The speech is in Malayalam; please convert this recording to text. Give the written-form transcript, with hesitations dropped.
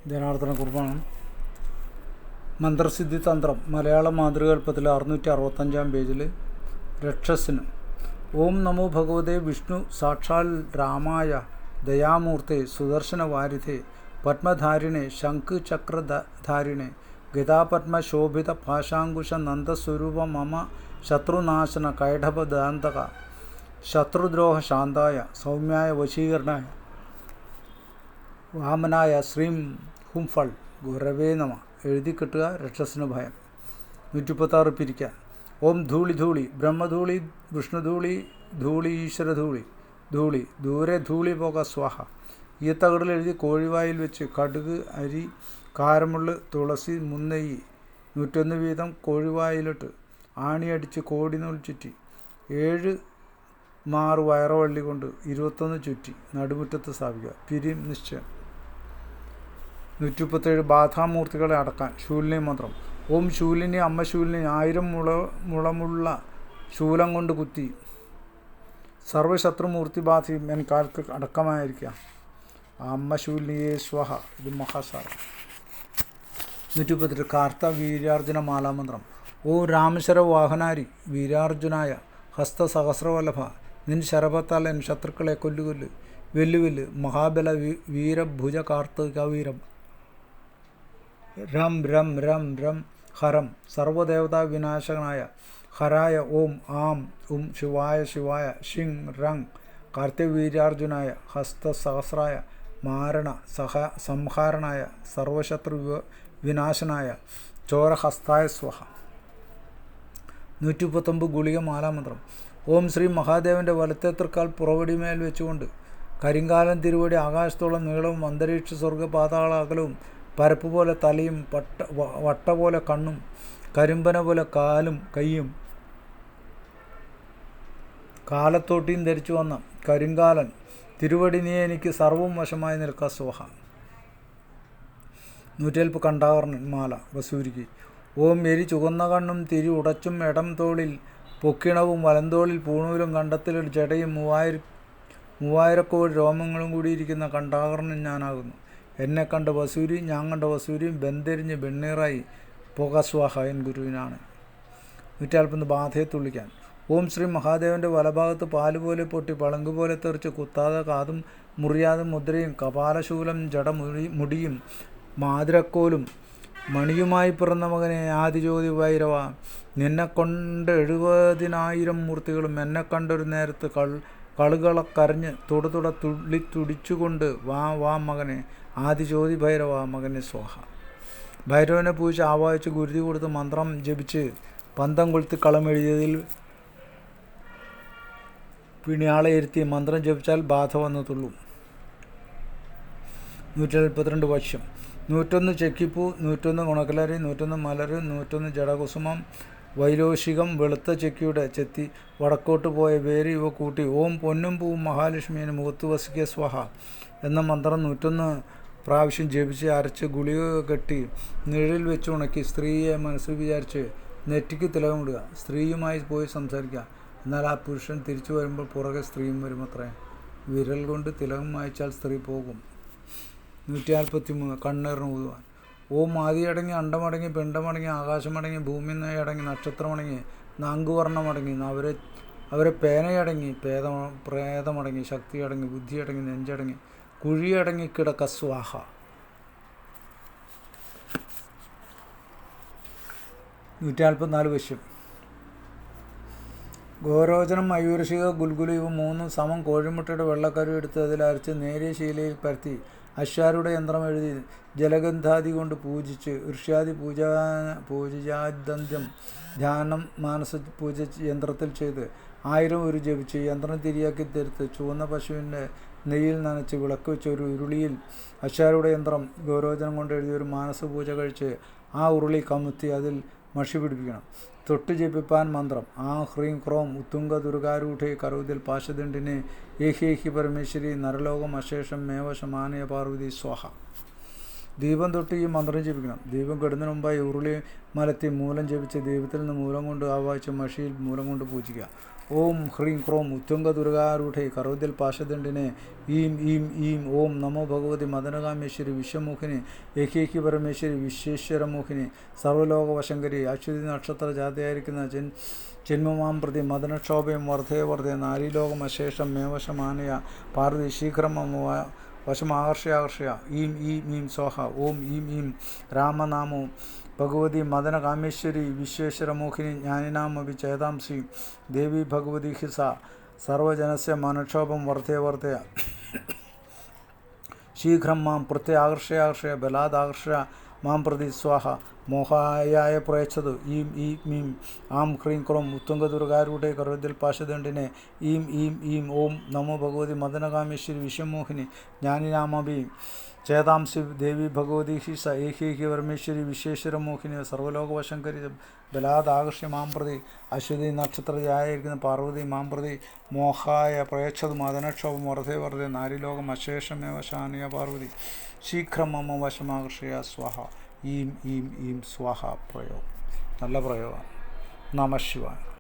ജനാർദ്ദന കുർബാന. മന്ത്രസിദ്ധി തന്ത്രം മലയാള മാതൃകൽപ്പത്തിൽ 665 പേജിൽ രക്ഷസിന്. ഓം നമോ ഭഗവതേ വിഷ്ണു സാക്ഷാൽ രാമായ ദയാമൂർത്തെ സുദർശന വാരിധേ പത്മധാരിണെ ശംഖ് ചക്രധാരിണെ ഗതാപത്മശോഭിത പാശാങ്കുശ നന്ദസ്വരൂപ മമ ശത്രുനാശന കൈഢഭദാന്തക ശത്രുദ്രോഹ ശാന്തായ സൗമ്യായ വശീകരണായ വാമനായ ശ്രീം ഹും ഫൾ ഗുരവേ നമ. എഴുതി കിട്ടുക രക്ഷസിന് ഭയം. 136 പിരിക്കാൻ. ഓം ധൂളി ധൂളി ബ്രഹ്മധൂളി വിഷ്ണുധൂളി ധൂളി ഈശ്വരധൂളി ധൂളി ദൂരെ ധൂളി പോക സ്വാഹ. ഈ തകടിൽ എഴുതി കോഴിവായിൽ വെച്ച് കടുക് അരി കാരമുള്ള് തുളസി മുന്നെയ്യ് 101 വീതം കോഴിവായിലിട്ട് ആണിയടിച്ച് കോടിനൂൽ ചുറ്റി 7 മാറ് വയറവള്ളി കൊണ്ട് 21 ചുറ്റി നടുമുറ്റത്ത് സ്ഥാപിക്കുക. പിരിയും നിശ്ചയം. 137 ബാധാമൂർത്തികളെ അടക്കാൻ. ശൂലിനി മന്ത്രം. ഓം ശൂലിനി അമ്മ ശൂലിനി 1000 മുളമുള്ള ശൂലം കൊണ്ട് കുത്തി സർവശത്രുമൂർത്തി ബാധയും എൻ കാൽക്ക് അടക്കമായിരിക്കുക. അമ്മ ശൂലിനിയെ സ്വഹ. ഇത് മഹാസാരം. 138 കാർത്ത വീര്യാർജുന മാലാമന്ത്രം. ഓ രാമശര വാഹനാരി വീരാർജുനായ ഹസ്തസഹസ്രവല്ലഭ നിൻ ശരഭത്താൽ എൻ ശത്രുക്കളെ കൊല്ലുകൊല്ല് വെല്ലുവില്ല് മഹാബല വീരഭുജ കാർത്തിക വീരം രം രം രം രം ഹരം സർവദേവതാ വിനാശകനായ ഹരായ ഓം ആം ഉം ശിവായ ശിവായ ഷിങ് റങ് കാർത്തികവീര്യാർജുനായ ഹസ്തസഹസ്രായ മാരണ സംഹാരണായ സർവശത്രു വിനാശനായ ചോരഹസ്തായ സ്വഹ. 139 ഗുളിക മാലാമന്ത്രം. ഓം ശ്രീ മഹാദേവൻ്റെ വലത്തെ തൃക്കാൽ പുറവടിമേൽ വെച്ചുകൊണ്ട് കരിങ്കാലൻ തിരുവടി ആകാശത്തോളം നീളവും അന്തരീക്ഷ സ്വർഗപാതാള അകലവും പരപ്പ് പോലെ തലയും വട്ട പോലെ കണ്ണും കരിമ്പന പോലെ കാലും കയ്യും കാലത്തോട്ടിയും ധരിച്ചു വന്ന കരിങ്കാലൻ തിരുവടി നീ എനിക്ക് സർവവും വശമായി നിൽക്കുക സ്വഹ. 140 കണ്ടാകർണൻ മാല വസൂരിക്ക്. ഓം എരി ചുവന്ന കണ്ണും തിരി ഉടച്ചും ഇടം തോളിൽ പൊക്കിണവും വലന്തോളിൽ പൂണൂലും കണ്ടത്തിലൊരു ജടയും 3000 കോടി രോമങ്ങളും കൂടിയിരിക്കുന്ന കണ്ടാകർണൻ ഞാനാകുന്നു. എന്നെ കണ്ട വസൂരി ഞാൻ കണ്ട വസൂരിയും ബന്തെരിഞ്ഞ് വെണ്ണീറായി പുക സ്വാഹ എൻ ഗുരുവിനാണ്. 141 ബാധയെ തുള്ളിക്കാൻ. ഓം ശ്രീ മഹാദേവൻ്റെ വലഭാഗത്ത് പാലുപോലെ പൊട്ടി പളങ്കുപോലെ തെറിച്ച് കുത്താതെ കാതും മുറിയാതെ മുദ്രയും കപാലശൂലം ജട മുടിയും മാതിരക്കോലും മണിയുമായി പിറന്ന മകനെ ആദിജ്യോതി ഭൈരവ നിന്നെക്കൊണ്ട് 70,000 മൂർത്തികളും എന്നെ കണ്ടൊരു നേരത്ത് കളുകളക്കരഞ്ഞ് തുട തുടിച്ചുകൊണ്ട് വാ മകനെ ആദിജ്യോതി ഭൈരവ മകനെ സ്വാഹ. ഭൈരവനെ പൂജിച്ച് ആവാഹിച്ച് ഗുരുതി കൊടുത്ത് മന്ത്രം ജപിച്ച് പന്തം കൊളുത്തി കളമെഴുതിയതിൽ പിണിയാളെ ഇരുത്തി മന്ത്രം ജപിച്ചാൽ ബാധ വന്നു തുള്ളും. 142 വശ്യം. 101 ചെക്കിപ്പൂ 101 ഗുണക്കലരി 101 മലര് 101 ജടകുസുമം വൈരോഷികം വെളുത്ത ചെക്കിയുടെ ചെത്തി വടക്കോട്ട് പോയ വേര് ഇവ കൂട്ടി ഓം പൊന്നും പൂവും മഹാലക്ഷ്മിയെ മുഖത്ത് വസിക്കുക സ്വഹ എന്ന മന്ത്രം 101 പ്രാവശ്യം ജപിച്ച് അരച്ച് ഗുളിക കെട്ടി നിഴലിൽ വെച്ച് ഉണക്കി സ്ത്രീയെ മനസ്സിൽ വിചാരിച്ച് നെറ്റിക്ക് തിലകമിടുക. സ്ത്രീയുമായി പോയി സംസാരിക്കുക. എന്നാൽ ആ പുരുഷൻ തിരിച്ചു വരുമ്പോൾ പുറകെ സ്ത്രീയും വരുമത്രേ. വിരൽ കൊണ്ട് തിലകം വായിച്ചാൽ സ്ത്രീ പോകും. 143 കണ്ണേറിന് ഊതുവാൻ. ഓം ആദിയടങ്ങി അണ്ടമടങ്ങി പിണ്ടമടങ്ങി ആകാശമടങ്ങി ഭൂമി അടങ്ങി നക്ഷത്രമടങ്ങി നാങ്കുവർണ്ണമടങ്ങി അവരെ പേനയടങ്ങി പ്രേതമടങ്ങി ശക്തിയടങ്ങി ബുദ്ധിയടങ്ങി നെഞ്ചടങ്ങി കുഴിയടങ്ങി കിടക്ക സ്വാഹ. 144 വശ്യം. ഗോരോചനം മയൂരശിക ഗുൽഗുലു ഇവ 3 സമം കോഴിമുട്ടയുടെ വെള്ളക്കരു എടുത്ത് അതിലരച്ച് നേരിയ ശീലയിൽ പരത്തി അശ്വാരുടെ യന്ത്രം എഴുതി ജലഗന്ധാദി കൊണ്ട് പൂജിച്ച് ഋഷ്യാദി പൂജാദന്ത്യം ധ്യാനം മാനസ പൂജ യന്ത്രത്തിൽ ചെയ്ത് 1000 ഒരു ജപിച്ച് യന്ത്രം തിരിയാക്കി തീർത്ത് ചുവന്ന പശുവിൻ്റെ നെയ്യിൽ നനച്ച് വിളക്ക് വെച്ച് ഒരു ഉരുളിയിൽ അശ്വാരുടെ യന്ത്രം ഗൗരോചനം കൊണ്ട് എഴുതിയൊരു മാനസ പൂജ കഴിച്ച് ആ ഉരുളി കമുത്തി അതിൽ മഷി പിടിപ്പിക്കണം. തൊട്ട് ജപിപ്പാൻ മന്ത്രം ആ ഹ്രീം ക്രോം ഉത്തുംഗ ദുർഗാരൂഢേ കറുതിൽ പാശദണ്ഡിനെ ഏഹി പരമേശ്വരി നരലോകം അശേഷം മേവശമാനയ പാർവതി സ്വാഹ. ദീപം തൊട്ട് ഈ മന്ത്രം ജപിക്കണം. ദീപം കെടുന്നതിന് മുമ്പായി ഉരുളി മലത്തി മൂലം ജപിച്ച് ദീപത്തിൽ നിന്ന് മൂലം കൊണ്ട് ആവാഹിച്ച് മഷിയിൽ മൂലം കൊണ്ട് പൂജിക്കുക. ഓം ഹ്രീം ക്രോം ഉത്തുംഗ ദുർഗാരൂഢേ കരോദ്യൽ പാശദണ്ഡിനെ ഈം ഈം ഈം ഓം നമോ ഭഗവതി മദനകാമേശ്വരി വിശ്വമോഹിനി ഏകേകി പരമേശ്വരി വിശ്വേശ്വരമോഹിനി സർവ്വലോകവശങ്കരി അശ്വതി നക്ഷത്ര ജാതയായിരിക്കുന്ന ജന്മമാം പ്രതി മദനക്ഷോഭയും വർദ്ധേ വർദ്ധേ നാരീലോകമശേഷം മേവശമാനയ പാർവതി ശീഘ്രം വശമാകർഷയാകർഷയ ഈം ഈം ഈം സ്വാഹ ഓം ഈം ഈം രാമനാമോ ഭഗവതി മദനകാമേശ്വരി വിശ്വേശ്വരമോഹിനി ജ്ഞാനിനാമപി ചേതാംസി ദേവി ഭഗവതി ഹിസ സർവജനസ്യ മനക്ഷോഭം വർദ്ധേ വർദ്ധയ ശീഘ്രം മാം പ്രത്യാകർഷയാകർഷയ ബലാദാകർഷയ മാം പ്രതി സ്വാഹ മോഹായായ പ്രയച്ഛതു ഈം ഈം ഈം ആം ഹ്രീം ക്രോം ഉത്തുംഗദുർഗാരൂഢേ കരോദ്യൽ പാശദണ്ഡിനെ ഈം ഈം ഈം ഓം നമോ ഭഗവതി മദനകാമേശ്വരി വിശ്വമോഹിനി ജ്ഞാനിനാമപി ചേതാംസി ദേവി ഭഗവതി ഹിസ ഏകേകി പരമേശ്വരി വിശ്വേശ്വരമോഹിനി സർവ്വലോകവശങ്കരി ബലാദാകർഷ്യ മാം പ്രതി അശ്വതി നക്ഷത്രജായിരിക്കുന്ന പാർവതി മാം പ്രതി മോഹായ പ്രയച്ഛതു മദനക്ഷോഭം വർദ്ധേ വർദ്ധേ നാരിലോകം അശേഷമേവ ശാനിയ പാർവതി ശീഘ്രം മമ വശമാകർഷയ സ്വാഹ ഈം ഈം ഈം സ്വാഹ പ്രയോഗം. നല്ല പ്രയോഗമാണ്. നമഃ ശിവായ.